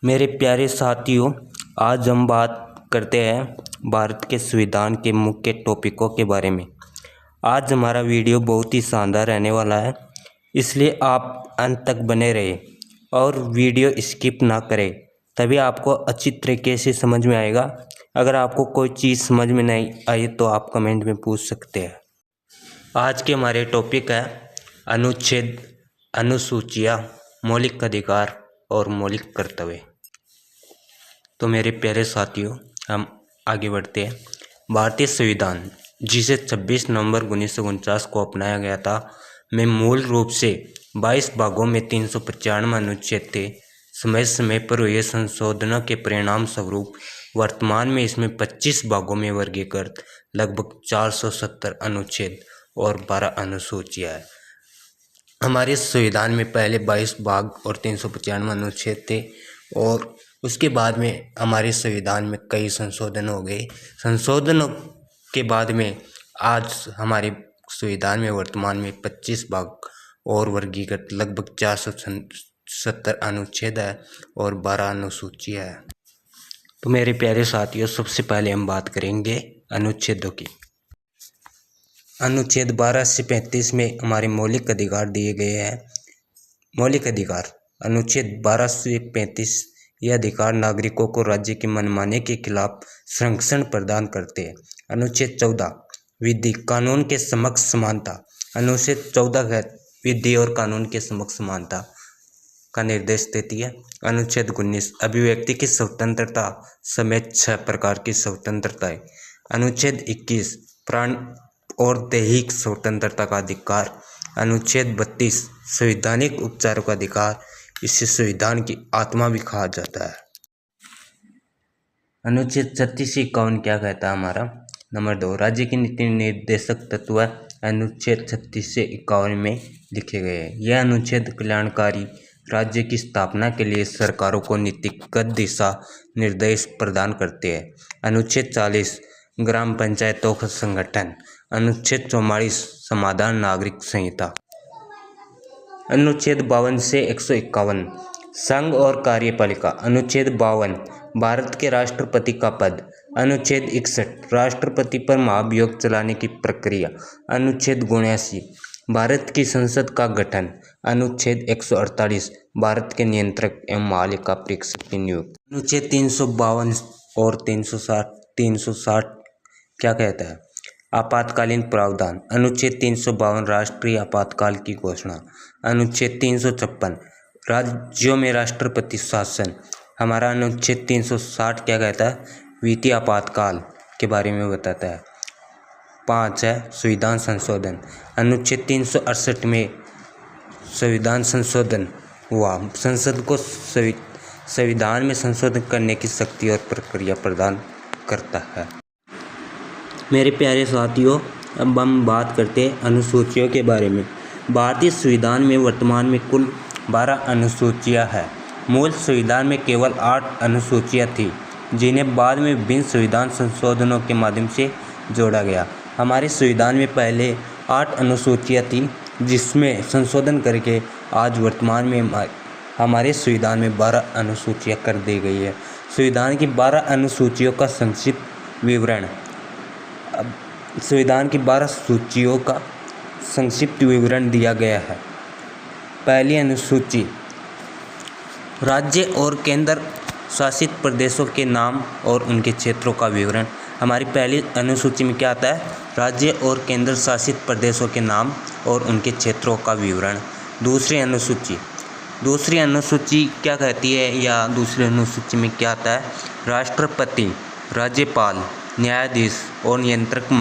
मेरे प्यारे साथियों, आज हम बात करते हैं भारत के संविधान के मुख्य टॉपिकों के बारे में। आज हमारा वीडियो बहुत ही शानदार रहने वाला है, इसलिए आप अंत तक बने रहे और वीडियो स्किप ना करें, तभी आपको अच्छी तरीके से समझ में आएगा। अगर आपको कोई चीज़ समझ में नहीं आई तो आप कमेंट में पूछ सकते हैं। आज के हमारे टॉपिक है अनुच्छेद, अनुसूचियाँ, मौलिक अधिकार और मौलिक कर्तव्य। तो मेरे प्यारे साथियों, हम आगे बढ़ते हैं। भारतीय संविधान, जिसे 26 नवंबर 1949 को अपनाया गया था, में मूल रूप से 22 भागों में 395 अनुच्छेद थे। समय समय पर हुए संशोधनों के परिणाम स्वरूप वर्तमान में इसमें 25 भागों में वर्गीकृत लगभग 470 अनुच्छेद और 12 अनुसूचियाँ हैं। हमारे संविधान में पहले 22 भाग और 395 अनुच्छेद थे और उसके बाद में हमारे संविधान में कई संशोधन हो गए। संशोधनों के बाद में आज हमारे संविधान में वर्तमान में 25 भाग और वर्गीकृत लगभग 470 अनुच्छेद है और 12 अनुसूचियाँ है। तो मेरे प्यारे साथियों, सबसे पहले हम बात करेंगे अनुच्छेदों की। अनुच्छेद 12 से 35 में हमारे मौलिक अधिकार दिए गए हैं। मौलिक अधिकार, अनुच्छेद 12 से 35 यह अधिकार नागरिकों को राज्य की मनमानी के खिलाफ संरक्षण प्रदान करते हैं। अनुच्छेद 14 विधि कानून के समक्ष समानता। अनुच्छेद 14 विधि और कानून के समक्ष समानता का निर्देश देती है। अनुच्छेद 19 अभिव्यक्ति की स्वतंत्रता समेत 6 प्रकार की स्वतंत्रताएं। अनुच्छेद 21 प्राण और दैहिक स्वतंत्रता का अधिकार। अनुच्छेद 32 संवैधानिक उपचारों का अधिकार, इसे संविधान की आत्मा भी कहा जाता है। अनुच्छेद 36 से 51 क्या कहता है हमारा? नंबर 2 राज्य की नीति निर्देशक तत्व अनुच्छेद 36 से 51 में लिखे गए हैं। यह अनुच्छेद कल्याणकारी राज्य की स्थापना के लिए सरकारों को नीतिगत दिशा निर्देश प्रदान करते हैं। अनुच्छेद 40 ग्राम पंचायतों का संगठन। अनुच्छेद 44 समाधान नागरिक संहिता। अनुच्छेद 52 से 151 संघ और कार्यपालिका। अनुच्छेद 52 भारत के राष्ट्रपति का पद। अनुच्छेद 61 राष्ट्रपति पर महाभियोग चलाने की प्रक्रिया। अनुच्छेद 79 भारत की संसद का गठन। अनुच्छेद 148 भारत के नियंत्रक एवं महालेखा परीक्षक की नियुक्ति। अनुच्छेद 352 और 360 क्या कहता है? आपातकालीन प्रावधान। अनुच्छेद 352 राष्ट्रीय आपातकाल की घोषणा। अनुच्छेद 356 राज्यों में राष्ट्रपति शासन। हमारा अनुच्छेद 360 क्या कहता है? वित्तीय आपातकाल के बारे में बताता है। 5 है संविधान संशोधन। अनुच्छेद 368 में संविधान संशोधन हुआ। संसद को संविधान में संशोधन करने की शक्ति और प्रक्रिया प्रदान करता है। मेरे प्यारे साथियों, अब हम बात करते हैं अनुसूचियों के बारे में। भारतीय संविधान में वर्तमान में कुल 12 अनुसूचियाँ हैं। मूल संविधान में केवल 8 अनुसूचियाँ थी, जिन्हें बाद में विभिन्न संविधान संशोधनों के माध्यम से जोड़ा गया। हमारे संविधान में पहले 8 अनुसूचियाँ थी, जिसमें संशोधन करके आज वर्तमान में हमारे संविधान में 12 अनुसूचियाँ कर दी गई है। संविधान की 12 अनुसूचियों का संक्षिप्त विवरण। संविधान की 12 सूचियों का संक्षिप्त विवरण दिया गया है। पहली अनुसूची राज्य और केंद्र शासित प्रदेशों के नाम और उनके क्षेत्रों का विवरण। हमारी पहली अनुसूची में क्या आता है? राज्य और केंद्र शासित प्रदेशों के नाम और उनके क्षेत्रों का विवरण। दूसरी अनुसूची क्या कहती है, या दूसरी अनुसूची में क्या आता है? राष्ट्रपति, राज्यपाल, न्यायाधीश और नियंत्रक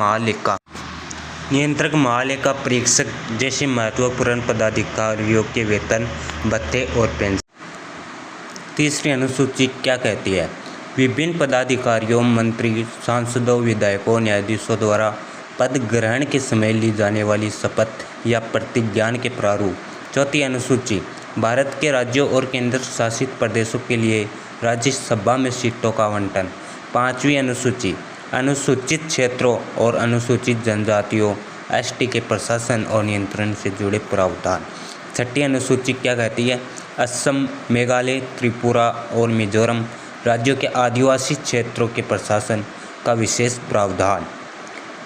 महालेखा परीक्षक जैसे महत्वपूर्ण पदाधिकारियों के वेतन, भत्ते और पेंशन। तीसरी अनुसूची क्या कहती है? विभिन्न पदाधिकारियों, मंत्री, सांसदों, विधायकों, न्यायाधीशों द्वारा पद ग्रहण के समय ली जाने वाली शपथ या प्रतिज्ञान के प्रारूप। चौथी अनुसूची भारत के राज्यों और केंद्र शासित प्रदेशों के लिए राज्यसभा में सीटों का आवंटन। पाँचवीं अनुसूची अनुसूचित क्षेत्रों और अनुसूचित जनजातियों एसटी के प्रशासन और नियंत्रण से जुड़े प्रावधान। छठी अनुसूची क्या कहती है? असम, मेघालय, त्रिपुरा और मिजोरम राज्यों के आदिवासी क्षेत्रों के प्रशासन का विशेष प्रावधान।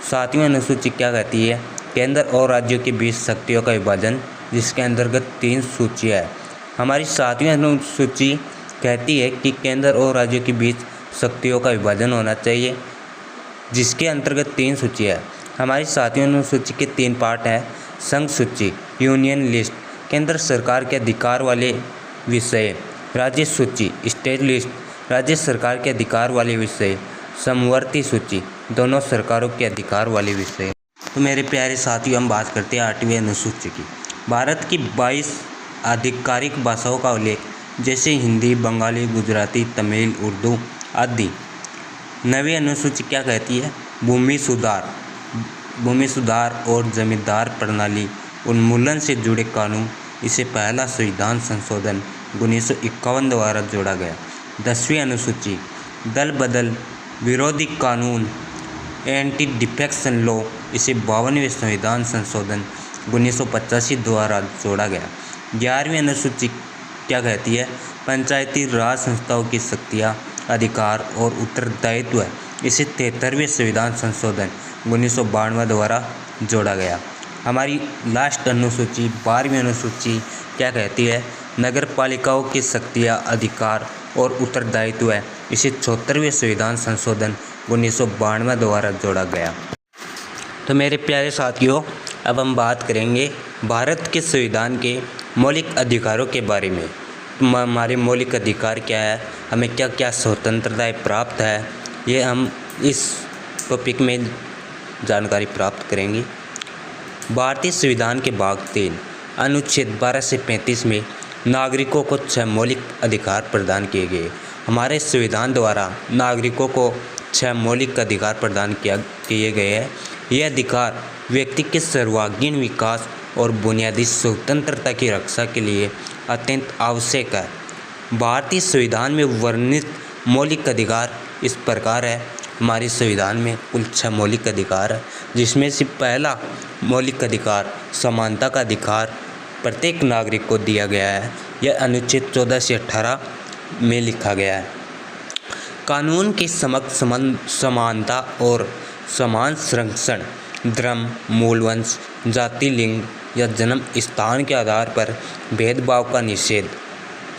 सातवीं अनुसूची क्या कहती है? केंद्र और राज्यों के बीच शक्तियों का विभाजन, जिसके अंतर्गत 3 सूचियाँ है। हमारी सातवीं अनुसूची कहती है कि केंद्र और राज्यों के बीच शक्तियों का विभाजन होना चाहिए, जिसके अंतर्गत 3 सूचियाँ है। हमारी सातवीं अनुसूची के 3 पार्ट हैं। संघ सूची, यूनियन लिस्ट, केंद्र सरकार के अधिकार वाले विषय। राज्य सूची, स्टेट लिस्ट, राज्य सरकार के अधिकार वाले विषय। समवर्ती सूची, दोनों सरकारों के अधिकार वाले विषय। तो मेरे प्यारे साथियों, हम बात करते हैं 8वीं अनुसूची की। भारत की 22 आधिकारिक भाषाओं का उल्लेख, जैसे हिंदी, बंगाली, गुजराती, तमिल, उर्दू आदि। 9वीं अनुसूची क्या कहती है? भूमि सुधार और जमींदार प्रणाली उन्मूलन से जुड़े कानून। इसे पहला संविधान संशोधन 1951 द्वारा जोड़ा गया। 10वीं अनुसूची दल बदल विरोधी कानून, एंटी डिफेक्शन लॉ। इसे 52वें संविधान संशोधन 1985 द्वारा जोड़ा गया। 11वीं अनुसूची क्या कहती है? पंचायती राज संस्थाओं की शक्तियाँ, अधिकार और उत्तरदायित्व। इसे 73वें संविधान संशोधन 1992 द्वारा जोड़ा गया। हमारी लास्ट अनुसूची 12वीं अनुसूची क्या कहती है? नगर पालिकाओं की शक्तियाँ, अधिकार और उत्तरदायित्व है। इसे 74वें संविधान संशोधन 1992 द्वारा जोड़ा गया। तो मेरे प्यारे साथियों, अब हम बात करेंगे भारत के संविधान के मौलिक अधिकारों के बारे में। हमारे मौलिक अधिकार क्या है, हमें क्या क्या स्वतंत्रताएं प्राप्त है, ये हम इस टॉपिक में जानकारी प्राप्त करेंगे। भारतीय संविधान के भाग 3 अनुच्छेद 12 से 35 में नागरिकों को 6 मौलिक अधिकार प्रदान किए गए। हमारे संविधान द्वारा नागरिकों को 6 मौलिक अधिकार प्रदान किए गए हैं। ये अधिकार व्यक्ति के सर्वांगीण विकास और बुनियादी स्वतंत्रता की रक्षा के लिए अत्यंत आवश्यक है। भारतीय संविधान में वर्णित मौलिक अधिकार इस प्रकार है। हमारे संविधान में कुल 6 मौलिक अधिकार है, जिसमें से पहला मौलिक अधिकार समानता का अधिकार प्रत्येक नागरिक को दिया गया है। यह अनुच्छेद 14 से 18 में लिखा गया है। कानून के समक्ष समानता और समान संरक्षण, धर्म, मूल वंश, जाति, लिंग या जन्म स्थान के आधार पर भेदभाव का निषेध,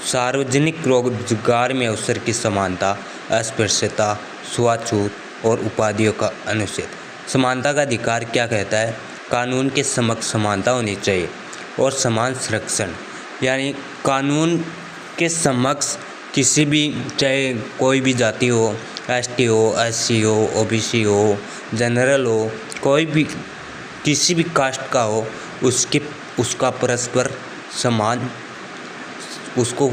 सार्वजनिक रोजगार में अवसर की समानता, अस्पृश्यता, छुआछूत और उपाधियों का अनुच्छेद। समानता का अधिकार क्या कहता है? कानून के समक्ष समानता होनी चाहिए और समान संरक्षण, यानी कानून के समक्ष किसी भी, चाहे कोई भी जाति हो, एसटी हो, एससी हो, ओबीसी हो, जनरल हो, कोई भी किसी भी कास्ट का हो, उसको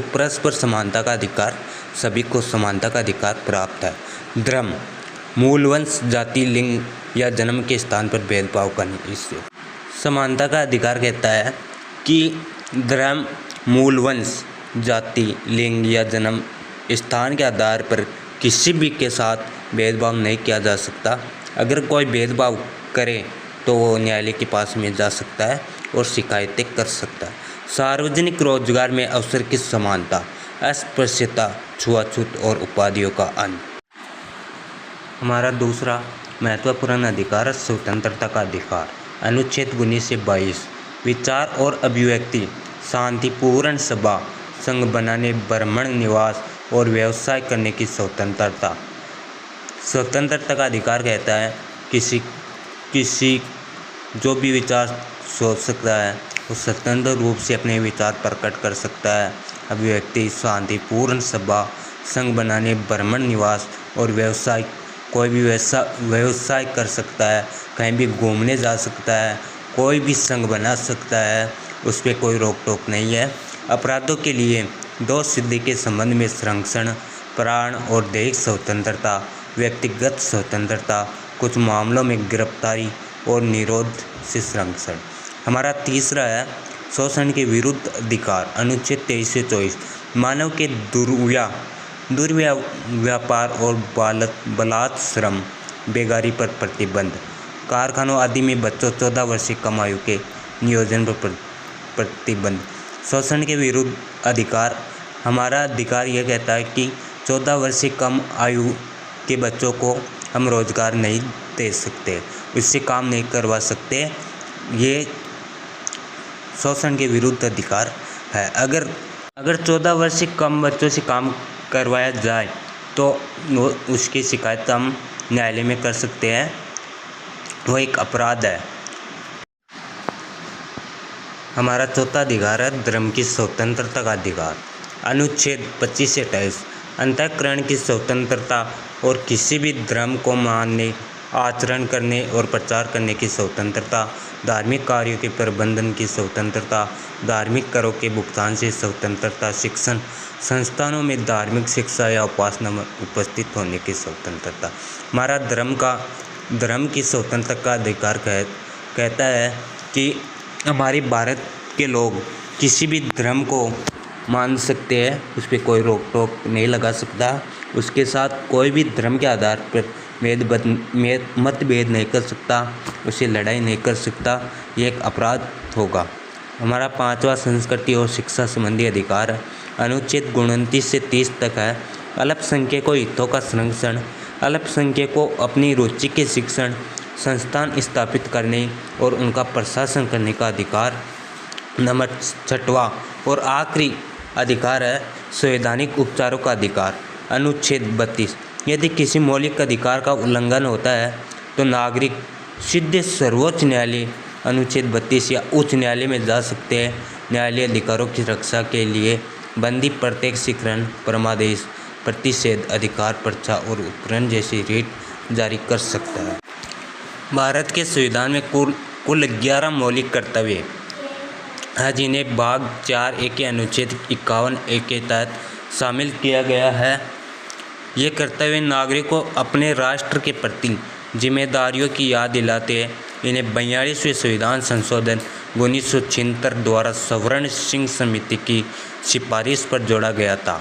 परस्पर समानता का अधिकार, सभी को समानता का अधिकार प्राप्त है। धर्म, मूल वंश, जाति, लिंग या जन्म के स्थान पर भेदभाव का निषेध। समानता का अधिकार कहता है कि धर्म, मूल वंश, जाति, लिंग या जन्म स्थान के आधार पर किसी भी के साथ भेदभाव नहीं किया जा सकता। अगर कोई भेदभाव करे तो वो न्यायालय के पास में जा सकता है और शिकायतें कर सकता है। सार्वजनिक रोजगार में अवसर की समानता, अस्पृश्यता, छुआछूत और उपाधियों का अंत। हमारा दूसरा महत्वपूर्ण अधिकार है स्वतंत्रता का अधिकार। अनुच्छेद 19 से 22 विचार और अभिव्यक्ति, शांतिपूर्ण सभा, संघ बनाने, भ्रमण, निवास और व्यवसाय करने की स्वतंत्रता। स्वतंत्रता का अधिकार कहता है किसी जो भी विचार सोच सकता है वो स्वतंत्र रूप से अपने विचार प्रकट कर सकता है। अभिव्यक्ति, शांतिपूर्ण सभा, संघ बनाने, भ्रमण, निवास और व्यवसाय, कोई भी व्यवसाय कर सकता है, कहीं भी घूमने जा सकता है, कोई भी संघ बना सकता है, उस पर कोई रोक टोक नहीं है। अपराधों के लिए दोष सिद्धि के संबंध में संरक्षण, प्राण और दैहिक स्वतंत्रता, व्यक्तिगत स्वतंत्रता, कुछ मामलों में गिरफ्तारी और निरोध से संरक्षण। हमारा तीसरा है शोषण के विरुद्ध अधिकार। अनुच्छेद 23 से 24 मानव के दुर्व्यापार और बलात् श्रम, बेगारी पर प्रतिबंध, कारखानों आदि में बच्चों 14 वर्ष से कम आयु के नियोजन पर प्रतिबंध, शोषण के विरुद्ध अधिकार। हमारा अधिकार यह कहता है कि 14 वर्ष से कम आयु के बच्चों को हम रोजगार नहीं दे सकते, उससे काम नहीं करवा सकते। ये शोषण के विरुद्ध अधिकार है। अगर 14 वर्ष से कम बच्चों से काम करवाया जाए तो उसकी शिकायत हम न्यायालय में कर सकते हैं, वो एक अपराध है। हमारा चौथा अधिकार है धर्म की स्वतंत्रता का अधिकार। अनुच्छेद 25 से 28 अंतःकरण की स्वतंत्रता और किसी भी धर्म को मानने, आचरण करने और प्रचार करने की स्वतंत्रता, धार्मिक कार्यों के प्रबंधन की स्वतंत्रता, धार्मिक करों के भुगतान से स्वतंत्रता, शिक्षण संस्थानों में धार्मिक शिक्षा या उपासना में उपस्थित होने की स्वतंत्रता। हमारा धर्म की स्वतंत्रता का अधिकार कहता है कि हमारे भारत के लोग किसी भी धर्म को मान सकते हैं, उस पर कोई रोक टोक नहीं लगा सकता। उसके साथ कोई भी धर्म के आधार पर मतभेद नहीं कर सकता, उससे लड़ाई नहीं कर सकता, ये एक अपराध होगा। हमारा 5वां संस्कृति और शिक्षा संबंधी अधिकार है। अनुच्छेद 29 से 30 तक है। अल्पसंख्यकों हितों का संरक्षण। अल्पसंख्यकों को अपनी रुचि के शिक्षण संस्थान स्थापित करने और उनका प्रशासन करने का अधिकार। नंबर 6वां और आखिरी अधिकार है संवैधानिक उपचारों का अधिकार। अनुच्छेद 32 यदि किसी मौलिक अधिकार का उल्लंघन होता है तो नागरिक सीधे सर्वोच्च न्यायालय अनुच्छेद 32 या उच्च न्यायालय में जा सकते हैं। न्यायालय अधिकारों की रक्षा के लिए बंदी प्रत्यक्षीकरण, परमादेश, प्रतिषेध, अधिकार पर्चा और उपकरण जैसी रीट जारी कर सकता है। भारत के संविधान में कुल 11 मौलिक कर्तव्य है, जिन्हें भाग 4A के अनुच्छेद 51A के तहत शामिल किया गया है। ये कर्तव्य नागरिकों को अपने राष्ट्र के प्रति जिम्मेदारियों की याद दिलाते हैं। इन्हें 42वें संविधान संशोधन 1976 द्वारा सवर्ण सिंह समिति की सिफारिश पर जोड़ा गया था।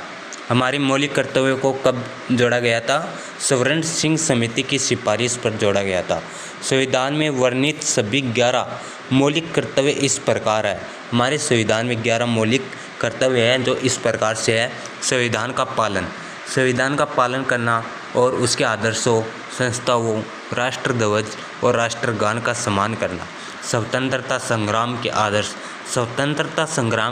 हमारे मौलिक कर्तव्यों को कब जोड़ा गया था? सवर्ण सिंह समिति की सिफारिश पर जोड़ा गया था। संविधान में वर्णित सभी 11 मौलिक कर्तव्य इस प्रकार है। हमारे संविधान में 11 मौलिक कर्तव्य हैं जो इस प्रकार से है। संविधान का पालन करना और उसके आदर्शों, संस्थाओं, राष्ट्रध्वज और राष्ट्रगान का सम्मान करना। स्वतंत्रता संग्राम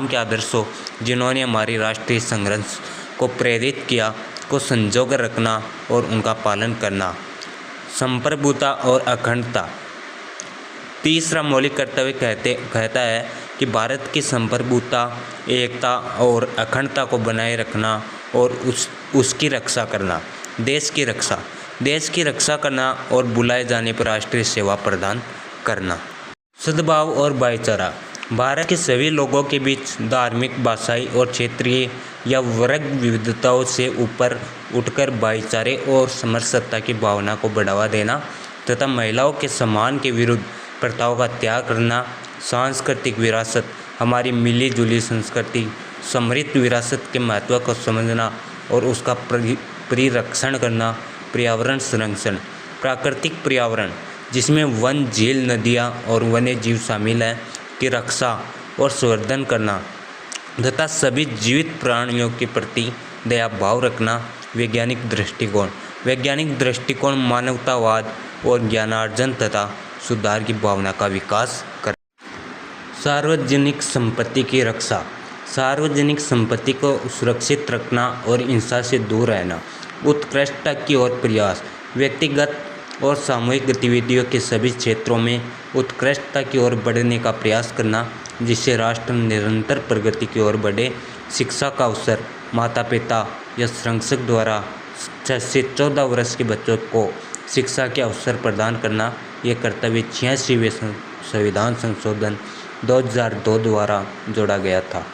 के आदर्शों जिन्होंने हमारी राष्ट्रीय संघर्ष को प्रेरित किया को संजो कर रखना और उनका पालन करना। संप्रभुता और अखंडता। तीसरा मौलिक कर्तव्य कहता है कि भारत की संप्रभुता, एकता और अखंडता को बनाए रखना और उसकी रक्षा करना। देश की रक्षा करना और बुलाए जाने पर राष्ट्रीय सेवा प्रदान करना। सद्भाव और भाईचारा। भारत के सभी लोगों के बीच धार्मिक, भाषाई और क्षेत्रीय या वर्ग विविधताओं से ऊपर उठकर भाईचारे और समरसता की भावना को बढ़ावा देना तथा महिलाओं के सम्मान के विरुद्ध प्रथाओं का त्याग करना। सांस्कृतिक विरासत। हमारी मिली जुली संस्कृति, समृद्ध विरासत के महत्व को समझना और उसका परिरक्षण करना। पर्यावरण संरक्षण। प्राकृतिक पर्यावरण जिसमें वन, झील, नदियाँ और वन्य जीव शामिल हैं की रक्षा और संवर्धन करना तथा सभी जीवित प्राणियों के प्रति दया भाव रखना। वैज्ञानिक दृष्टिकोण मानवतावाद और ज्ञानार्जन तथा सुधार की भावना का विकास कर। सार्वजनिक संपत्ति की रक्षा। सार्वजनिक संपत्ति को सुरक्षित रखना और हिंसा से दूर रहना। उत्कृष्टता की ओर प्रयास। व्यक्तिगत और सामूहिक गतिविधियों के सभी क्षेत्रों में उत्कृष्टता की ओर बढ़ने का प्रयास करना जिससे राष्ट्र निरंतर प्रगति की ओर बढ़े। शिक्षा का अवसर। माता पिता या संरक्षक द्वारा 6 से 14 वर्ष के बच्चों को शिक्षा के अवसर प्रदान करना। ये कर्तव्य 86वें संविधान संशोधन 2002 द्वारा जोड़ा गया था।